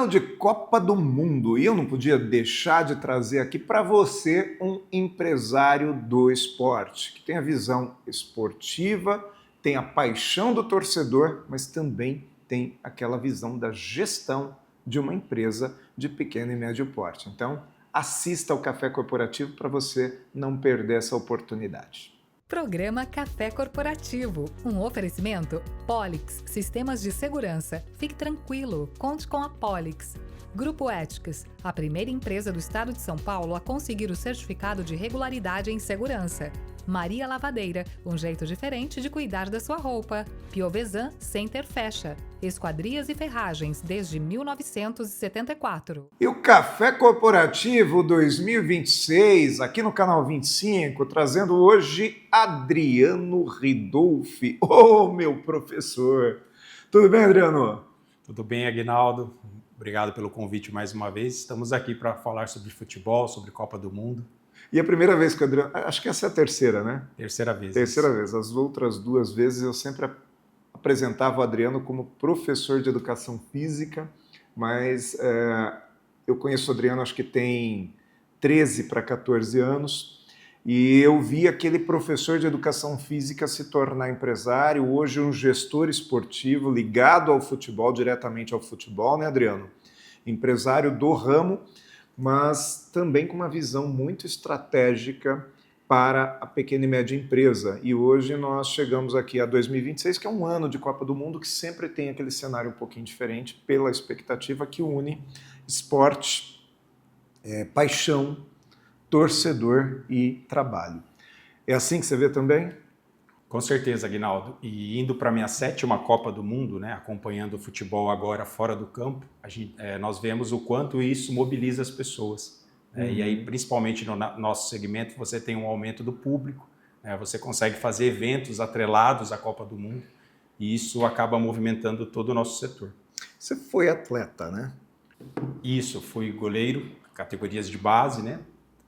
ano de Copa do Mundo e eu não podia deixar de trazer aqui para você um empresário do esporte, que tem a visão esportiva, tem a paixão do torcedor, mas também tem aquela visão da gestão de uma empresa de pequeno e médio porte. Então, assista ao Café Corporativo para você não perder essa oportunidade. Programa Café Corporativo, um oferecimento Polix, sistemas de segurança. Fique tranquilo, conte com a Polix. Grupo Éticas, a primeira empresa do estado de São Paulo a conseguir o certificado de regularidade em segurança. Maria Lavadeira, um jeito diferente de cuidar da sua roupa. Piovesan Center Fecha, esquadrias e ferragens desde 1974. E o Café Corporativo 2026, aqui no canal 25, trazendo hoje Adriano Ridolfi, meu professor. Tudo bem, Adriano? Tudo bem, Aguinaldo. Obrigado pelo convite mais uma vez. Estamos aqui para falar sobre futebol, sobre Copa do Mundo. E a primeira vez que o Adriano... Acho que essa é a terceira, né? Terceira vez. Terceira vez. As outras duas vezes eu sempre apresentava o Adriano como professor de educação física, mas eu conheço o Adriano, acho que tem 13 para 14 anos, e eu vi aquele professor de educação física se tornar empresário, hoje um gestor esportivo ligado ao futebol, diretamente ao futebol, né, Adriano? Empresário do ramo, mas também com uma visão muito estratégica para a pequena e média empresa. E hoje nós chegamos aqui a 2026, que é um ano de Copa do Mundo, que sempre tem aquele cenário um pouquinho diferente, pela expectativa que une esporte, paixão, torcedor e trabalho. É assim que você vê também? Com certeza, Aguinaldo. E indo para a minha 7ª Copa do Mundo, né, acompanhando o futebol agora fora do campo, nós vemos o quanto isso mobiliza as pessoas. E aí, principalmente no nosso segmento, você tem um aumento do público, você consegue fazer eventos atrelados à Copa do Mundo, e isso acaba movimentando todo o nosso setor. Você foi atleta, né? Isso, fui goleiro, categorias de base, né?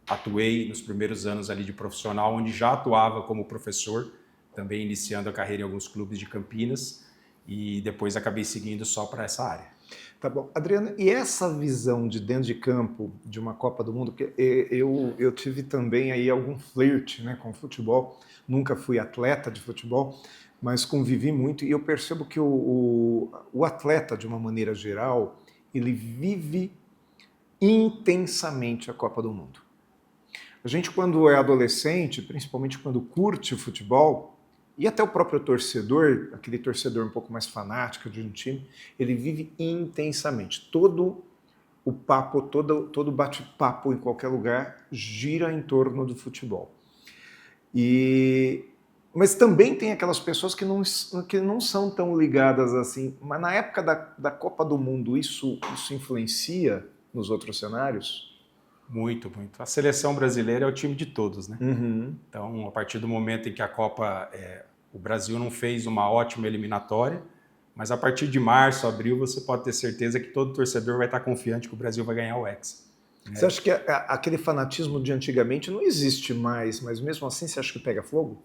Atuei nos primeiros anos ali de profissional, onde já atuava como professor, também iniciando a carreira em alguns clubes de Campinas, e depois acabei seguindo só para essa área. Tá bom. Adriano, e essa visão de dentro de campo de uma Copa do Mundo, porque eu tive também aí algum flerte, né, com o futebol, nunca fui atleta de futebol, mas convivi muito e eu percebo que o atleta, de uma maneira geral, ele vive intensamente a Copa do Mundo. A gente, quando é adolescente, principalmente quando curte o futebol, e até o próprio torcedor, aquele torcedor um pouco mais fanático de um time, ele vive intensamente. Todo o papo, todo bate-papo em qualquer lugar gira em torno do futebol. Mas também tem aquelas pessoas que não são tão ligadas assim. Mas na época da Copa do Mundo, isso influencia nos outros cenários? Muito, muito. A seleção brasileira é o time de todos, né? Uhum. Então, a partir do momento em que a Copa, o Brasil não fez uma ótima eliminatória, mas a partir de março, abril, você pode ter certeza que todo torcedor vai estar confiante que o Brasil vai ganhar o Hexa. Você acha que aquele fanatismo de antigamente não existe mais, mas mesmo assim você acha que pega fogo?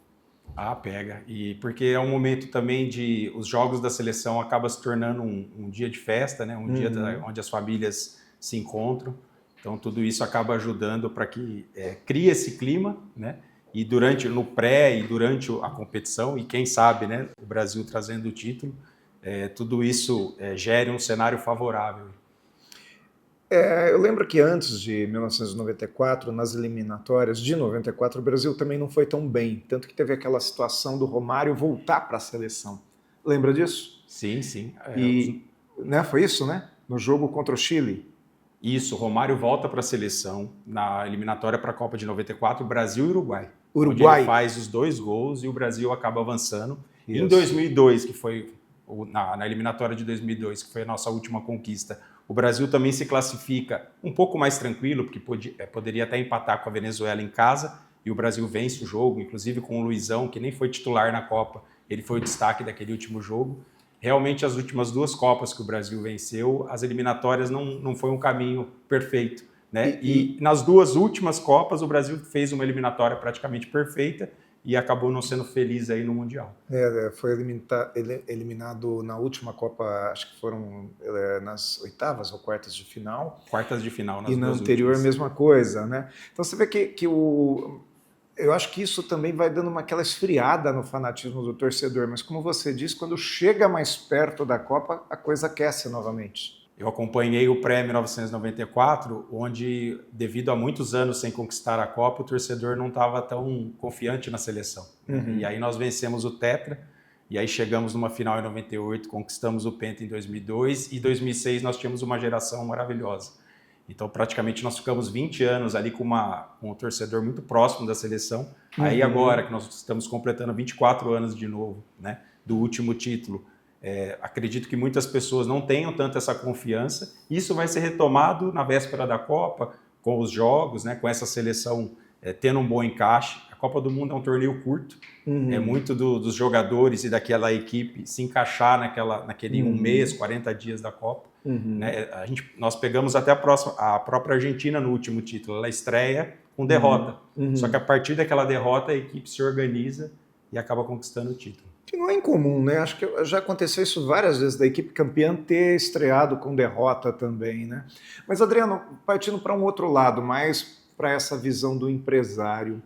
Ah, pega. E porque é um momento também de... Os jogos da seleção acabam se tornando um dia de festa, né? Um dia onde as famílias se encontram. Então, tudo isso acaba ajudando para que crie esse clima, né? E no pré e durante a competição, e quem sabe, né, o Brasil trazendo o título, tudo isso gere um cenário favorável. Eu lembro que antes de 1994, nas eliminatórias de 94, o Brasil também não foi tão bem. Tanto que teve aquela situação do Romário voltar para a seleção. Lembra disso? Sim, sim. Né, foi isso, né? No jogo contra o Chile. Isso, o Romário volta para a seleção na eliminatória para a Copa de 94, Brasil e Uruguai. Onde ele faz os 2 gols e o Brasil acaba avançando. Isso. Em 2002, que foi na eliminatória de 2002, que foi a nossa última conquista, o Brasil também se classifica um pouco mais tranquilo, porque poderia até empatar com a Venezuela em casa, e o Brasil vence o jogo, inclusive com o Luizão, que nem foi titular na Copa, ele foi o destaque daquele último jogo. Realmente, as últimas 2 Copas que o Brasil venceu, as eliminatórias não foi um caminho perfeito, né? E nas 2 últimas Copas, o Brasil fez uma eliminatória praticamente perfeita e acabou não sendo feliz aí no Mundial. Foi eliminado na última Copa, acho que foram nas oitavas ou quartas de final. Quartas de final, nas e duas na anterior últimas. Mesma coisa, né? Então você vê que eu acho que isso também vai dando aquela esfriada no fanatismo do torcedor, mas como você disse, quando chega mais perto da Copa, a coisa aquece novamente. Eu acompanhei o pré-1994, onde, devido a muitos anos sem conquistar a Copa, o torcedor não estava tão confiante na seleção. E aí nós vencemos o Tetra, e aí chegamos numa final em 98, conquistamos o Penta em 2002, e em 2006 nós tínhamos uma geração maravilhosa. Então, praticamente, nós ficamos 20 anos ali com um torcedor muito próximo da seleção. Aí agora que nós estamos completando 24 anos de novo, né, do último título, acredito que muitas pessoas não tenham tanto essa confiança. Isso vai ser retomado na véspera da Copa, com os jogos, né, com essa seleção tendo um bom encaixe. A Copa do Mundo é um torneio curto, é muito dos jogadores e daquela equipe se encaixar naquele um mês, 40 dias da Copa. Né? Nós pegamos até a própria Argentina no último título, ela estreia com derrota. Só que a partir daquela derrota a equipe se organiza e acaba conquistando o título. Que não é incomum, né? Acho que já aconteceu isso várias vezes, da equipe campeã ter estreado com derrota também, né? Mas, Adriano, partindo para um outro lado, mais para essa visão do empresário,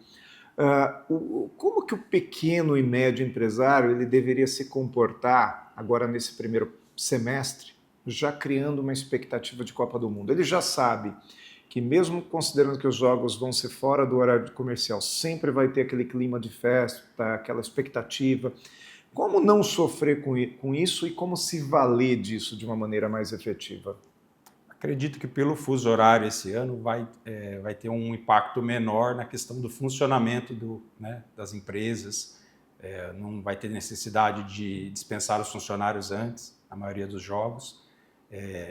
como que o pequeno e médio empresário ele deveria se comportar agora nesse primeiro semestre, já criando uma expectativa de Copa do Mundo? Ele já sabe que mesmo considerando que os jogos vão ser fora do horário comercial, sempre vai ter aquele clima de festa, aquela expectativa. Como não sofrer com isso e como se valer disso de uma maneira mais efetiva? Acredito que pelo fuso horário esse ano vai ter um impacto menor na questão do funcionamento das empresas. Não vai ter necessidade de dispensar os funcionários antes, a maioria dos jogos.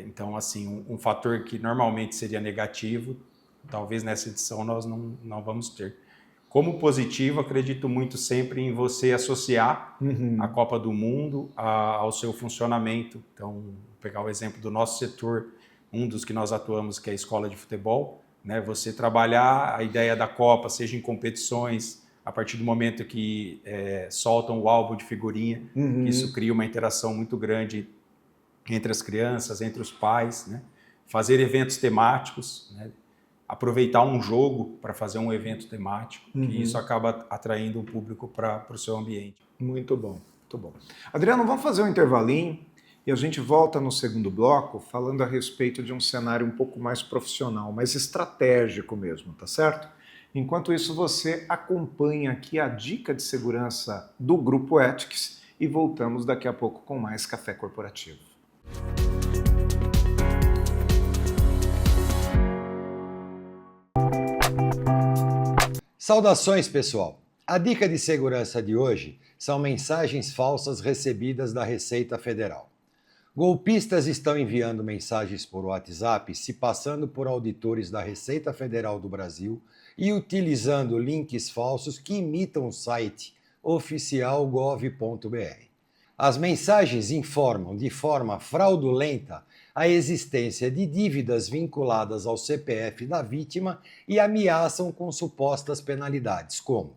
Então, assim, um fator que normalmente seria negativo, talvez nessa edição nós não vamos ter. Como positivo, acredito muito sempre em você associar a Copa do Mundo ao seu funcionamento. Então, vou pegar o exemplo do nosso setor, um dos que nós atuamos, que é a escola de futebol, né? Você trabalhar a ideia da Copa, seja em competições, a partir do momento que soltam o álbum de figurinha, que isso cria uma interação muito grande entre as crianças, entre os pais, né? Fazer eventos temáticos, né? Aproveitar um jogo para fazer um evento temático, que isso acaba atraindo o público para o seu ambiente. Muito bom, muito bom. Adriano, vamos fazer um intervalinho e a gente volta no segundo bloco falando a respeito de um cenário um pouco mais profissional, mais estratégico mesmo, tá certo? Enquanto isso, você acompanha aqui a dica de segurança do Grupo Ethics e voltamos daqui a pouco com mais Café Corporativo. Saudações, pessoal! A dica de segurança de hoje são mensagens falsas recebidas da Receita Federal. Golpistas estão enviando mensagens por WhatsApp se passando por auditores da Receita Federal do Brasil e utilizando links falsos que imitam o site oficial gov.br. As mensagens informam de forma fraudulenta a existência de dívidas vinculadas ao CPF da vítima e ameaçam com supostas penalidades, como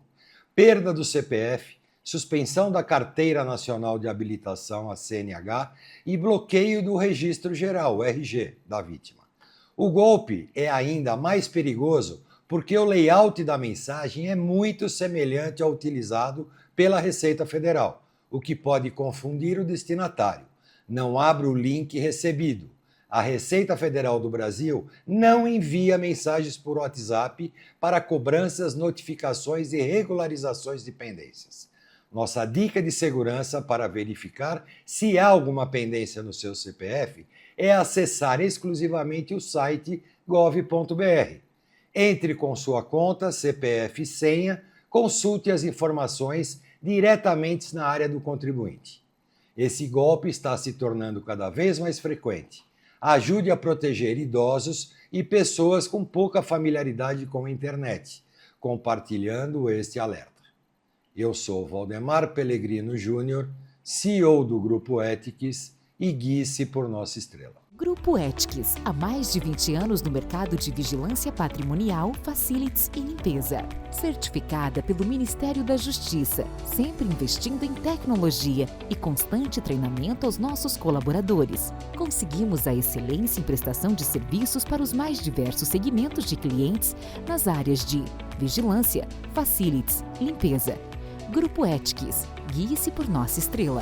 perda do CPF, suspensão da Carteira Nacional de Habilitação, a CNH, e bloqueio do Registro Geral, o RG, da vítima. O golpe é ainda mais perigoso porque o layout da mensagem é muito semelhante ao utilizado pela Receita Federal, o que pode confundir o destinatário. Não abra o link recebido. A Receita Federal do Brasil não envia mensagens por WhatsApp para cobranças, notificações e regularizações de pendências. Nossa dica de segurança para verificar se há alguma pendência no seu CPF é acessar exclusivamente o site gov.br. Entre com sua conta, CPF e senha, consulte as informações diretamente na área do contribuinte. Esse golpe está se tornando cada vez mais frequente. Ajude a proteger idosos e pessoas com pouca familiaridade com a internet, compartilhando este alerta. Eu sou Valdemar Pellegrino Júnior, CEO do Grupo Ethics, e guie-se por nossa estrela. Grupo Grupo Ethics, há mais de 20 anos no mercado de vigilância patrimonial, facilities e limpeza. Certificada pelo Ministério da Justiça, sempre investindo em tecnologia e constante treinamento aos nossos colaboradores. Conseguimos a excelência em prestação de serviços para os mais diversos segmentos de clientes nas áreas de vigilância, facilities, limpeza. Grupo Ethics, guie-se por nossa estrela.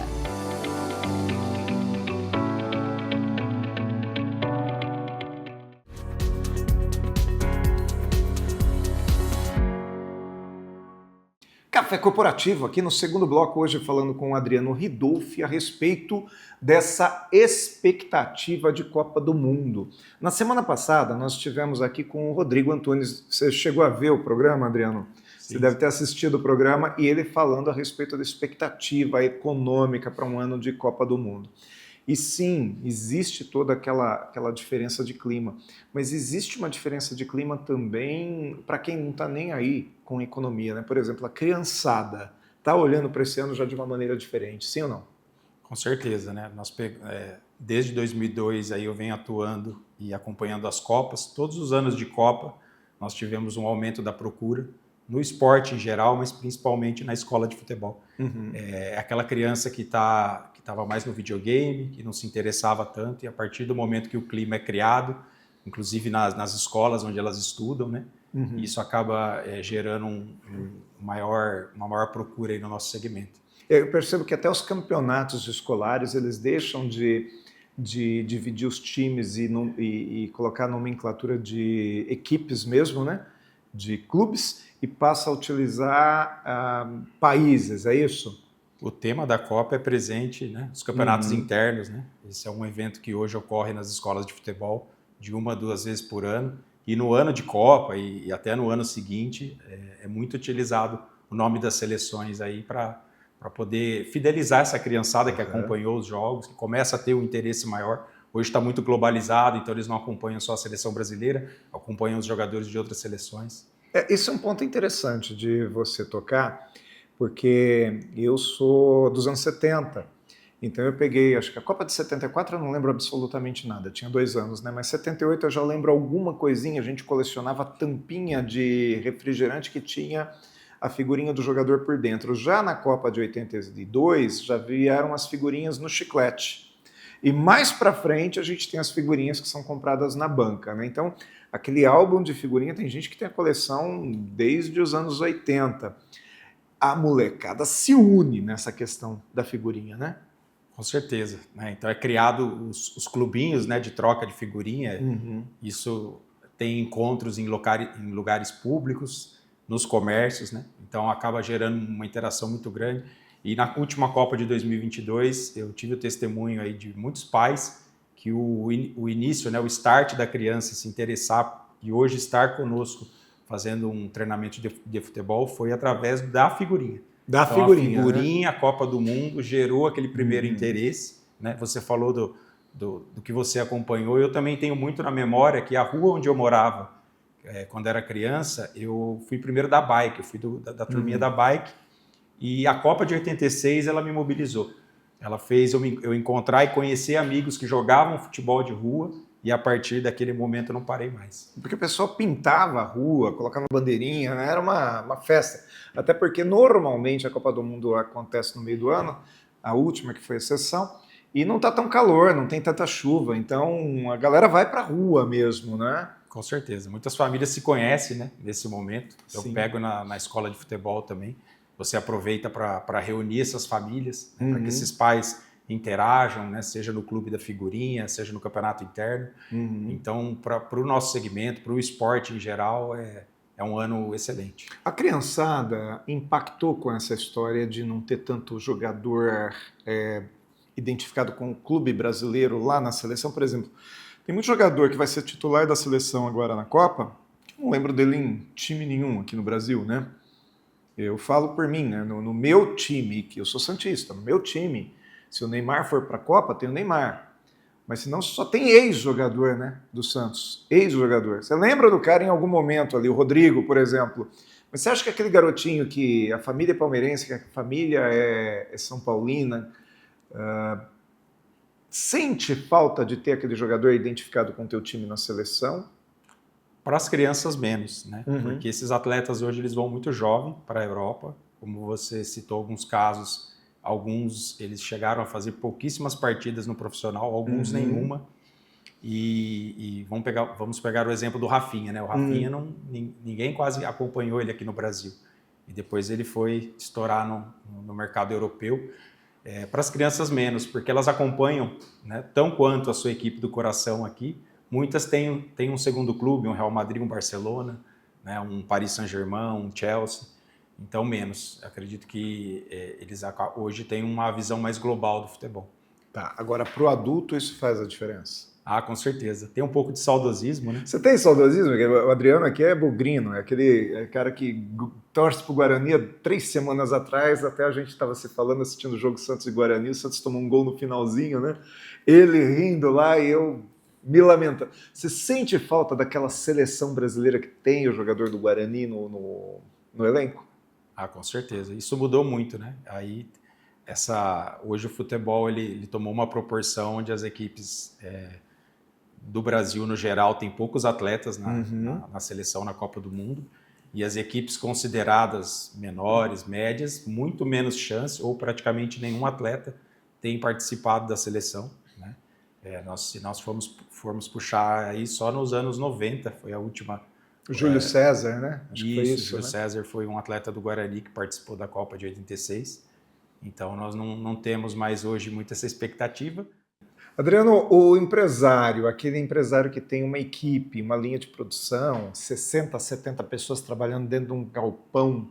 Café Corporativo, aqui no segundo bloco, hoje falando com o Adriano Ridolfi a respeito dessa expectativa de Copa do Mundo. Na semana passada, nós estivemos aqui com o Rodrigo Antunes. Você chegou a ver o programa, Adriano? Sim. Você deve ter assistido o programa e ele falando a respeito da expectativa econômica para um ano de Copa do Mundo. E sim, existe toda aquela diferença de clima, mas existe uma diferença de clima também para quem não está nem aí com a economia, né? Por exemplo, a criançada está olhando para esse ano já de uma maneira diferente, sim ou não? Com certeza, né? Desde 2002 aí eu venho atuando e acompanhando as Copas. Todos os anos de Copa nós tivemos um aumento da procura no esporte em geral, mas principalmente na escola de futebol. Uhum. É aquela criança que estava mais no videogame, que não se interessava tanto, e a partir do momento que o clima é criado, inclusive nas escolas onde elas estudam, né? Uhum. Isso acaba gerando uma maior procura aí no nosso segmento. Eu percebo que até os campeonatos escolares, eles deixam de dividir os times e colocar nomenclatura de equipes mesmo, né? De clubes, e passa a utilizar países, é isso? O tema da Copa é presente, né? Os campeonatos internos, né? Esse é um evento que hoje ocorre nas escolas de futebol de 1 a 2 vezes por ano. E no ano de Copa e até no ano seguinte é muito utilizado o nome das seleções aí para poder fidelizar essa criançada que acompanhou os jogos, que começa a ter um interesse maior. Hoje está muito globalizado, então eles não acompanham só a seleção brasileira, acompanham os jogadores de outras seleções. Esse é um ponto interessante de você tocar, porque eu sou dos anos 70, então eu peguei, acho que a Copa de 74 eu não lembro absolutamente nada, tinha 2 anos, né? Mas 78 eu já lembro alguma coisinha, a gente colecionava tampinha de refrigerante que tinha a figurinha do jogador por dentro. Já na Copa de 82 já vieram as figurinhas no chiclete. E mais para frente a gente tem as figurinhas que são compradas na banca, né? Então, aquele álbum de figurinha, tem gente que tem a coleção desde os anos 80. A molecada se une nessa questão da figurinha, né? Com certeza, né? Então é criado os clubinhos, né, de troca de figurinha. Isso tem encontros em lugares públicos, nos comércios, né? Então acaba gerando uma interação muito grande. E na última Copa de 2022, eu tive o testemunho aí de muitos pais que o início, né, o start da criança se interessar e hoje estar conosco fazendo um treinamento de futebol foi através da figurinha. A figurinha, né? A Copa do Mundo gerou aquele primeiro interesse, né? Você falou do que você acompanhou. Eu também tenho muito na memória que a rua onde eu morava, quando era criança, eu fui primeiro da bike, eu fui da turminha da bike, e a Copa de 86 ela me mobilizou. Ela fez eu encontrar e conhecer amigos que jogavam futebol de rua, e a partir daquele momento eu não parei mais. Porque o pessoal pintava a rua, colocava bandeirinha, né? Era uma festa. Até porque normalmente a Copa do Mundo acontece no meio do ano, a última que foi a exceção, e não está tão calor, não tem tanta chuva, então a galera vai para a rua mesmo, né? Com certeza. Muitas famílias se conhecem, né, nesse momento. Eu Sim. pego na escola de futebol também. Você aproveita para reunir essas famílias, né, para que esses pais interajam, né, seja no clube da figurinha, seja no campeonato interno. Então, para o nosso segmento, para o esporte em geral, é um ano excelente. A criançada impactou com essa história de não ter tanto jogador identificado com o clube brasileiro lá na seleção, por exemplo. Tem muito jogador que vai ser titular da seleção agora na Copa, que eu não lembro dele em time nenhum aqui no Brasil, né? Eu falo por mim, né? No meu time, que eu sou santista, no meu time, se o Neymar for para a Copa, tem o Neymar. Mas senão só tem ex-jogador, né, do Santos. Ex-jogador. Você lembra do cara em algum momento ali, o Rodrigo, por exemplo. Mas você acha que aquele garotinho que a família é palmeirense, que a família é São Paulina, Sente falta de ter aquele jogador identificado com o teu time na seleção? Para as crianças menos, né? Porque esses atletas hoje eles vão muito jovem para a Europa, como você citou alguns casos, alguns eles chegaram a fazer pouquíssimas partidas no profissional, alguns nenhuma, e vamos pegar o exemplo do Rafinha, né? O Rafinha ninguém quase acompanhou ele aqui no Brasil, e depois ele foi estourar no mercado europeu. Para as crianças menos, porque elas acompanham, né, tão quanto a sua equipe do coração aqui. Muitas têm um segundo clube, um Real Madrid, um Barcelona, né, um Paris Saint-Germain, um Chelsea, então menos. Acredito que eles hoje têm uma visão mais global do futebol. Tá, agora para o adulto isso faz a diferença? Ah, com certeza. Tem um pouco de saudosismo, né? Você tem saudosismo? O Adriano aqui é bugrino, é aquele cara que torce para o Guarani há 3 semanas atrás, até a gente estava se falando, assistindo o jogo Santos e Guarani, o Santos tomou um gol no finalzinho, né? Ele rindo lá e eu me lamentando. Você sente falta daquela seleção brasileira que tem o jogador do Guarani no elenco? Ah, com certeza. Isso mudou muito, né? Aí, hoje o futebol ele tomou uma proporção onde as equipes do Brasil, no geral, tem poucos atletas na seleção, na Copa do Mundo, e as equipes consideradas menores, médias, muito menos chance, ou praticamente nenhum atleta tem participado da seleção, né? Se nós formos puxar aí só nos anos 90, foi a última... O Júlio César, né? Acho que foi isso, Júlio né? César foi um atleta do Guarani que participou da Copa de 86, então nós não temos mais hoje muita essa expectativa. Adriano, o empresário, aquele empresário que tem uma equipe, uma linha de produção, 60, 70 pessoas trabalhando dentro de um galpão,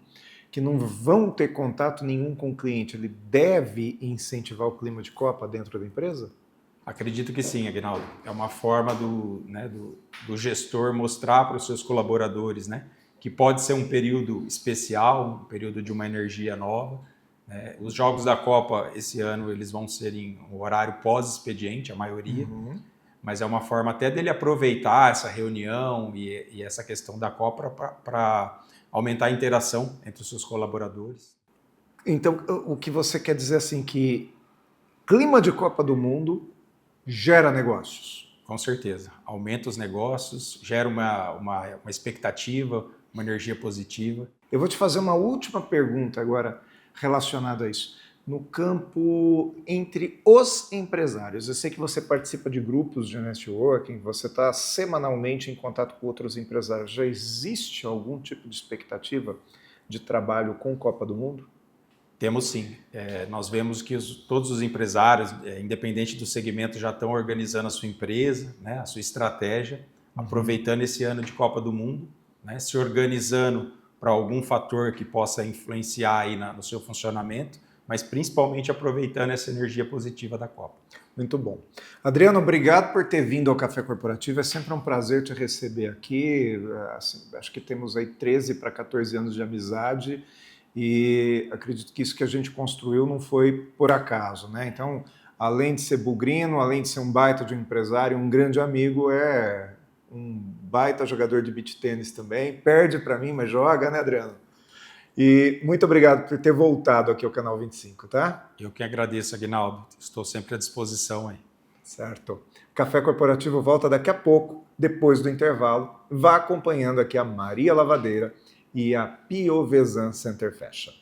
que não vão ter contato nenhum com o cliente, ele deve incentivar o clima de Copa dentro da empresa? Acredito que sim, Aguinaldo. É uma forma do gestor mostrar para os seus colaboradores, né, que pode ser um período especial, um período de uma energia nova. Os jogos da Copa, esse ano, eles vão ser em um horário pós-expediente, a maioria, mas é uma forma até dele aproveitar essa reunião e essa questão da Copa para aumentar a interação entre os seus colaboradores. Então, o que você quer dizer assim, que clima de Copa do Mundo gera negócios? Com certeza. Aumenta os negócios, gera uma expectativa, uma energia positiva. Eu vou te fazer uma última pergunta agora, relacionado a isso. No campo entre os empresários, eu sei que você participa de grupos de networking, você está semanalmente em contato com outros empresários. Já existe algum tipo de expectativa de trabalho com Copa do Mundo? Temos sim. Nós vemos que todos os empresários, independente do segmento, já estão organizando a sua empresa, né, a sua estratégia, aproveitando esse ano de Copa do Mundo, né, se organizando para algum fator que possa influenciar aí no seu funcionamento, mas principalmente aproveitando essa energia positiva da Copa. Muito bom. Adriano, obrigado por ter vindo ao Café Corporativo. É sempre um prazer te receber aqui. Assim, acho que temos aí 13 para 14 anos de amizade e acredito que isso que a gente construiu não foi por acaso, né? Então, além de ser bugrino, além de ser um baita de um empresário, um grande amigo, é um baita jogador de beach tênis também, perde para mim, mas joga, né, Adriano? E muito obrigado por ter voltado aqui ao Canal 25, tá? Eu que agradeço, Aguinaldo. Estou sempre à disposição aí. Certo. O Café Corporativo volta daqui a pouco, depois do intervalo. Vá acompanhando aqui a Maria Lavadeira e a Piovesan Center Fashion.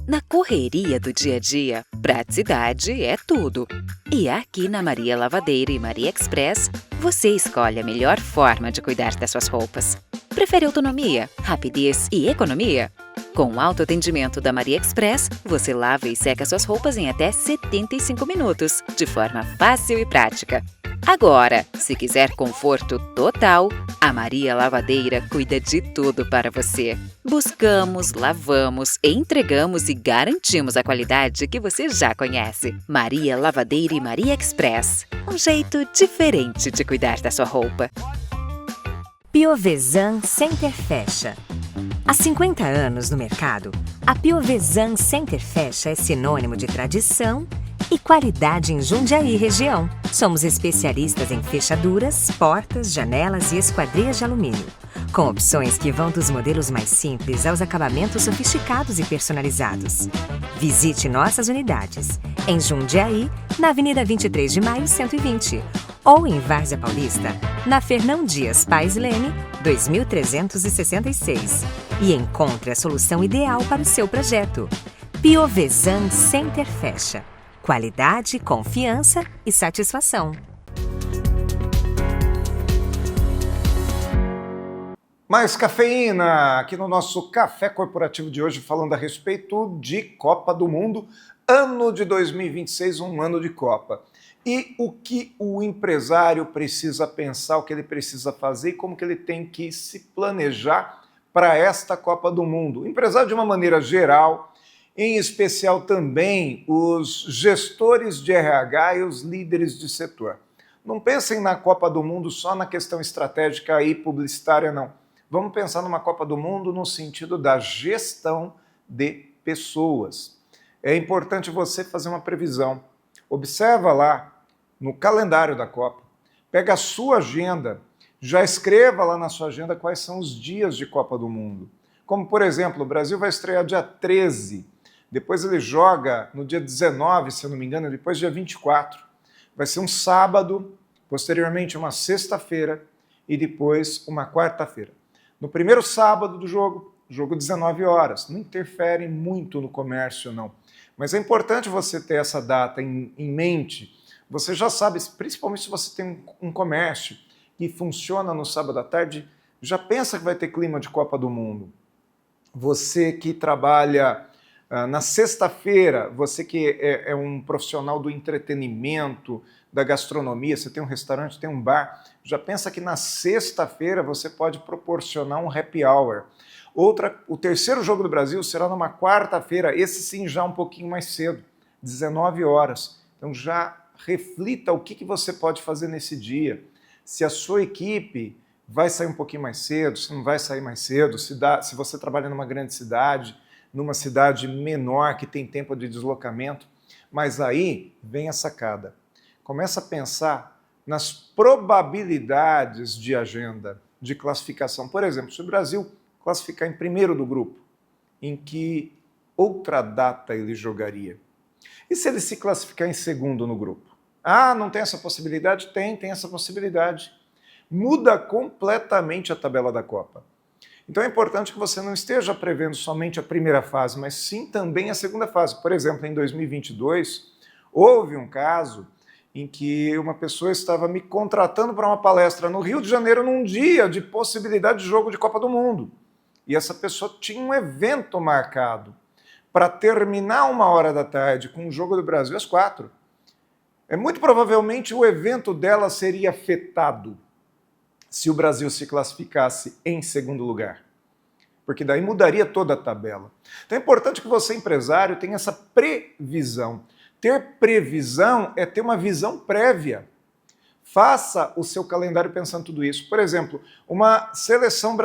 Na correria do dia a dia, praticidade é tudo. E aqui na Maria Lavadeira e Maria Express, você escolhe a melhor forma de cuidar das suas roupas. Prefere autonomia, rapidez e economia? Com o autoatendimento da Maria Express, você lava e seca suas roupas em até 75 minutos, de forma fácil e prática. Agora, se quiser conforto total, a Maria Lavadeira cuida de tudo para você. Buscamos, lavamos, entregamos e garantimos a qualidade que você já conhece. Maria Lavadeira e Maria Express. Um jeito diferente de cuidar da sua roupa. Piovesan Center Fashion. Há 50 anos no mercado, a Piovesan Center Fashion é sinônimo de tradição e qualidade em Jundiaí região. Somos especialistas em fechaduras, portas, janelas e esquadrias de alumínio. com opções que vão dos modelos mais simples aos acabamentos sofisticados e personalizados. Visite nossas unidades em Jundiaí, na Avenida 23 de Maio, 120, ou em Várzea Paulista, na Fernão Dias Paes Leme, 2366. E encontre a solução ideal para o seu projeto. Piovesan Center Fecha. Qualidade, confiança e satisfação. Mais cafeína aqui no nosso Café Corporativo de hoje, falando a respeito de Copa do Mundo, ano de 2026, um ano de Copa. E o que o empresário precisa pensar, o que ele precisa fazer e como que ele tem que se planejar para esta Copa do Mundo. O empresário de uma maneira geral, em especial também os gestores de RH e os líderes de setor. Não pensem na Copa do Mundo só na questão estratégica e publicitária, não. Vamos pensar numa Copa do Mundo no sentido da gestão de pessoas. É importante você fazer uma previsão. Observa lá no calendário da Copa, pega a sua agenda, já escreva lá na sua agenda quais são os dias de Copa do Mundo. Como, por exemplo, o Brasil vai estrear dia 13, depois ele joga no dia 19, se eu não me engano, depois dia 24. Vai ser um sábado, posteriormente uma sexta-feira e depois uma quarta-feira. No primeiro sábado do jogo 19 horas. Não interfere muito no comércio, não. Mas é importante você ter essa data em mente. Você já sabe, principalmente se você tem um comércio que funciona no sábado à tarde, já pensa que vai ter clima de Copa do Mundo. Você que trabalha na sexta-feira, você que é um profissional do entretenimento, da gastronomia, você tem um restaurante, tem um bar, já pensa que na sexta-feira você pode proporcionar um happy hour. O terceiro jogo do Brasil será numa quarta-feira, esse sim já um pouquinho mais cedo, 19 horas. Então já reflita o que você pode fazer nesse dia. Se a sua equipe vai sair um pouquinho mais cedo, se não vai sair mais cedo, se você trabalha numa grande cidade, numa cidade menor que tem tempo de deslocamento. Mas aí vem a sacada. Começa a pensar nas probabilidades de agenda, de classificação. Por exemplo, se o Brasil classificar em primeiro do grupo, em que outra data ele jogaria? E se ele se classificar em segundo no grupo? Ah, não tem essa possibilidade? Tem essa possibilidade. Muda completamente a tabela da Copa. Então é importante que você não esteja prevendo somente a primeira fase, mas sim também a segunda fase. Por exemplo, em 2022, houve um caso em que uma pessoa estava me contratando para uma palestra no Rio de Janeiro num dia de possibilidade de jogo de Copa do Mundo. E essa pessoa tinha um evento marcado para terminar 1h da tarde com o Jogo do Brasil às 4. Muito provavelmente o evento dela seria afetado se o Brasil se classificasse em segundo lugar. Porque daí mudaria toda a tabela. Então é importante que você, empresário, tenha essa previsão. Ter previsão é ter uma visão prévia. Faça o seu calendário pensando tudo isso. Por exemplo, uma seleção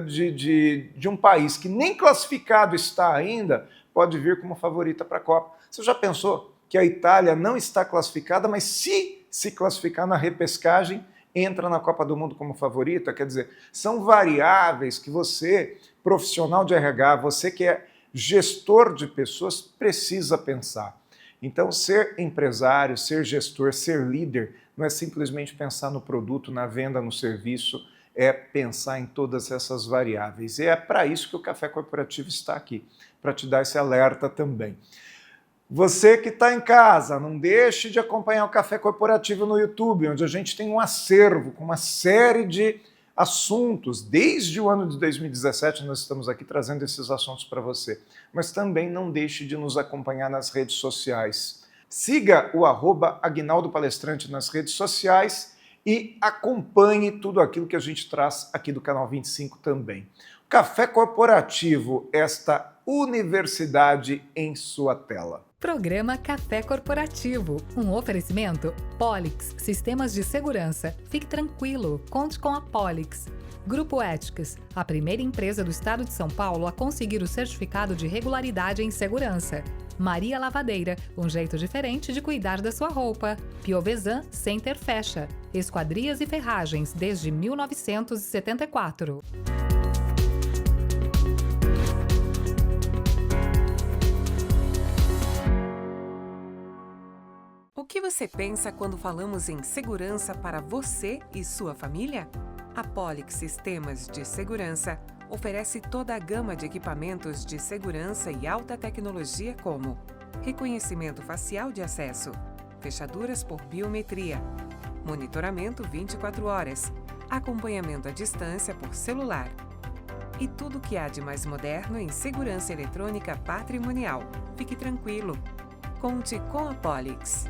de um país que nem classificado está ainda, pode vir como favorita para a Copa. Você já pensou que a Itália não está classificada, mas se classificar na repescagem, entra na Copa do Mundo como favorita? Quer dizer, são variáveis que você, profissional de RH, você que é gestor de pessoas, precisa pensar. Então, ser empresário, ser gestor, ser líder, não é simplesmente pensar no produto, na venda, no serviço, é pensar em todas essas variáveis. E é para isso que o Café Corporativo está aqui, para te dar esse alerta também. Você que está em casa, não deixe de acompanhar o Café Corporativo no YouTube, onde a gente tem um acervo com uma série de assuntos. Desde o ano de 2017 nós estamos aqui trazendo esses assuntos para você. Mas também não deixe de nos acompanhar nas redes sociais. Siga o @Aguinaldo Palestrante nas redes sociais e acompanhe tudo aquilo que a gente traz aqui do Canal 25 também. Café Corporativo, esta universidade em sua tela. Programa Café Corporativo, um oferecimento Polix, sistemas de segurança. Fique tranquilo, conte com a Polix. Grupo Éticas, a primeira empresa do estado de São Paulo a conseguir o certificado de regularidade em segurança. Maria Lavadeira, um jeito diferente de cuidar da sua roupa. Piovesan Center Fecha, esquadrias e ferragens desde 1974. O que você pensa quando falamos em segurança para você e sua família? A Polix Sistemas de Segurança oferece toda a gama de equipamentos de segurança e alta tecnologia como reconhecimento facial de acesso, fechaduras por biometria, monitoramento 24 horas, acompanhamento à distância por celular e tudo o que há de mais moderno em segurança eletrônica patrimonial. Fique tranquilo. Conte com a Polix.